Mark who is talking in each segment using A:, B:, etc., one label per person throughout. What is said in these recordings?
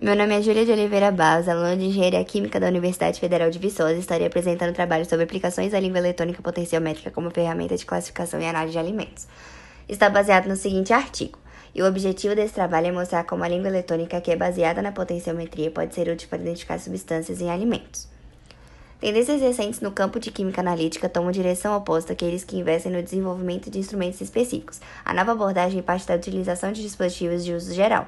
A: Meu nome é Júlia de Oliveira Barros, aluna de Engenharia Química da Universidade Federal de Viçosa, e estarei apresentando um trabalho sobre aplicações da língua eletrônica potenciométrica como ferramenta de classificação e análise de alimentos. Está baseado no seguinte artigo, e o objetivo desse trabalho é mostrar como a língua eletrônica, que é baseada na potenciometria, pode ser útil para identificar substâncias em alimentos. Tendências recentes no campo de química analítica tomam direção oposta àqueles que investem no desenvolvimento de instrumentos específicos. A nova abordagem parte da utilização de dispositivos de uso geral.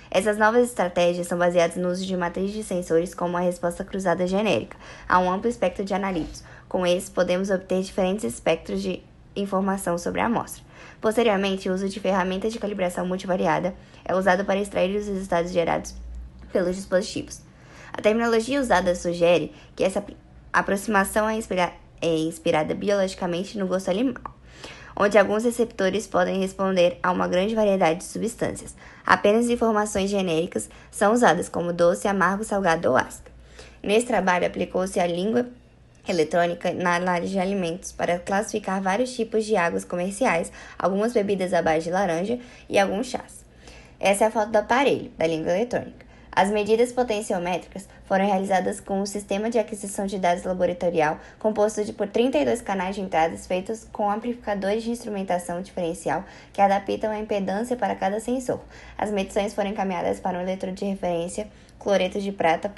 A: Essas novas estratégias são baseadas no uso de matriz de sensores como uma resposta cruzada genérica a um amplo espectro de analíticos. Com esses, podemos obter diferentes espectros de informação sobre a amostra. Posteriormente, o uso de ferramentas de calibração multivariada é usado para extrair os resultados gerados pelos dispositivos. A terminologia usada sugere que essa aproximação é inspirada biologicamente no gosto animal, onde alguns receptores podem responder a uma grande variedade de substâncias. Apenas informações genéricas são usadas, como doce, amargo, salgado ou ácido. Nesse trabalho, aplicou-se a língua eletrônica na análise de alimentos para classificar vários tipos de águas comerciais, algumas bebidas à base de laranja e alguns chás. Essa é a foto do aparelho da língua eletrônica. As medidas potenciométricas foram realizadas com um sistema de aquisição de dados laboratorial composto por 32 canais de entradas feitos com amplificadores de instrumentação diferencial que adaptam a impedância para cada sensor. As medições foram encaminhadas para um eletrodo de referência cloreto de prata.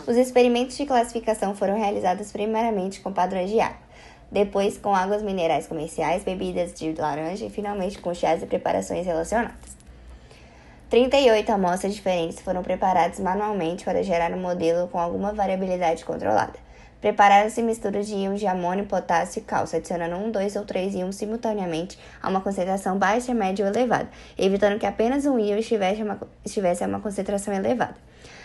A: Os experimentos de classificação foram realizados primeiramente com padrões de água, depois com águas minerais comerciais, bebidas de laranja e finalmente com chás e preparações relacionadas. 38 amostras diferentes foram preparadas manualmente para gerar um modelo com alguma variabilidade controlada. Prepararam-se misturas de íons de amônio, potássio e cálcio, adicionando 1, 2 ou 3 íons simultaneamente a uma concentração baixa, média ou elevada, evitando que apenas um íon estivesse a uma concentração elevada.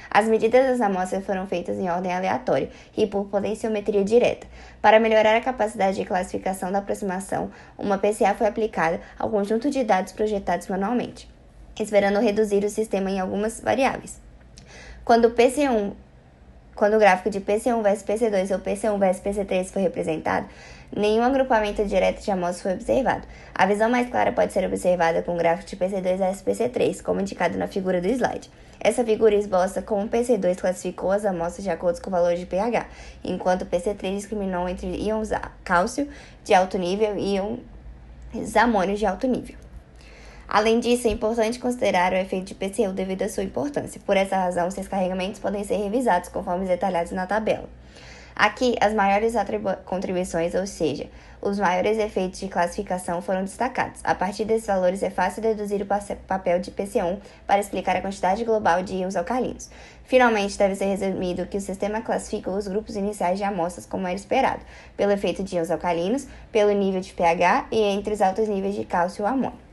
A: As medidas das amostras foram feitas em ordem aleatória e por potenciometria direta. Para melhorar a capacidade de classificação da aproximação, uma PCA foi aplicada ao conjunto de dados projetados manualmente, esperando reduzir o sistema em algumas variáveis. Quando o gráfico de PC1 versus PC2 ou PC1 versus PC3 foi representado, nenhum agrupamento direto de amostras foi observado. A visão mais clara pode ser observada com o gráfico de PC2 versus PC3, como indicado na figura do slide. Essa figura esboça como o PC2 classificou as amostras de acordo com o valor de pH, enquanto o PC3 discriminou entre íons cálcio de alto nível e íons amônio de alto nível. Além disso, é importante considerar o efeito de PCU devido à sua importância. Por essa razão, seus carregamentos podem ser revisados conforme detalhados na tabela. Aqui, as maiores contribuições, ou seja, os maiores efeitos de classificação foram destacados. A partir desses valores, é fácil deduzir o papel de PC1 para explicar a quantidade global de íons alcalinos. Finalmente, deve ser resumido que o sistema classifica os grupos iniciais de amostras como era esperado, pelo efeito de íons alcalinos, pelo nível de pH e entre os altos níveis de cálcio ou amônio.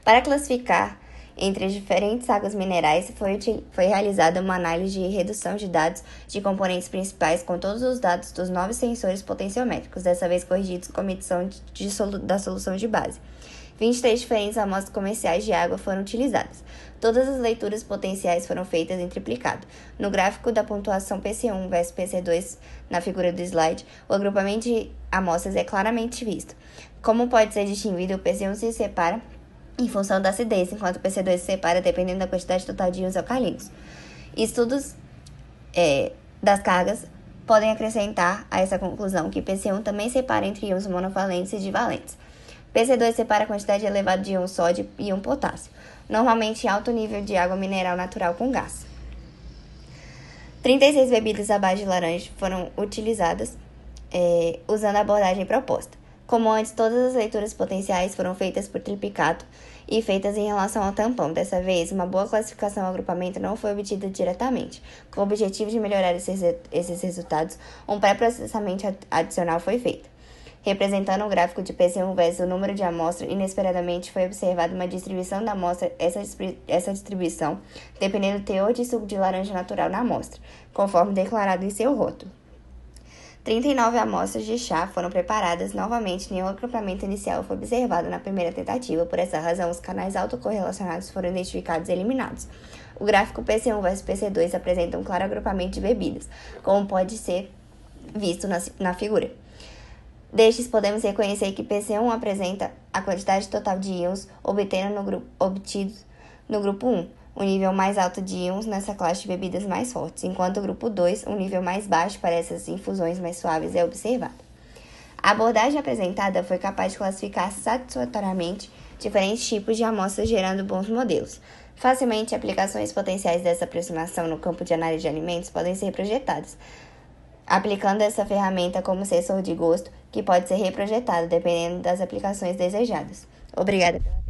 A: Para classificar entre as diferentes águas minerais, foi realizada uma análise de redução de dados de componentes principais com todos os dados dos 9 sensores potenciométricos, dessa vez corrigidos com a medição da solução de base. 23 diferentes amostras comerciais de água foram utilizadas. Todas as leituras potenciais foram feitas em triplicado. No gráfico da pontuação PC1 versus PC2, na figura do slide, o agrupamento de amostras é claramente visto. Como pode ser distinguido, o PC1 se separa em função da acidez, enquanto o PC2 se separa dependendo da quantidade total de íons alcalinos. Estudos das cargas podem acrescentar a essa conclusão que PC1 também separa entre íons monovalentes e divalentes. PC2 separa a quantidade elevada de íons sódio e íon potássio, normalmente em alto nível de água mineral natural com gás. 36 bebidas à base de laranja foram utilizadas usando a abordagem proposta. Como antes, todas as leituras potenciais foram feitas por triplicado e feitas em relação ao tampão. Dessa vez, uma boa classificação ao agrupamento não foi obtida diretamente. Com o objetivo de melhorar esses resultados, um pré-processamento adicional foi feito. Representando o gráfico de PC1 versus o número de amostras, inesperadamente foi observada uma distribuição da amostra. Essa distribuição dependendo do teor de suco de laranja natural na amostra, conforme declarado em seu rótulo. 39 amostras de chá foram preparadas novamente, nenhum agrupamento inicial foi observado na primeira tentativa. Por essa razão, os canais autocorrelacionados foram identificados e eliminados. O gráfico PC1 versus PC2 apresenta um claro agrupamento de bebidas, como pode ser visto na figura. Destes, podemos reconhecer que PC1 apresenta a quantidade total de íons obtidos no grupo 1, um nível mais alto de íons nessa classe de bebidas mais fortes, enquanto o grupo 2, um nível mais baixo para essas infusões mais suaves, é observado. A abordagem apresentada foi capaz de classificar satisfatoriamente diferentes tipos de amostras, gerando bons modelos. Facilmente, aplicações potenciais dessa aproximação no campo de análise de alimentos podem ser projetadas, aplicando essa ferramenta como sensor de gosto, que pode ser reprojetado dependendo das aplicações desejadas. Obrigada pela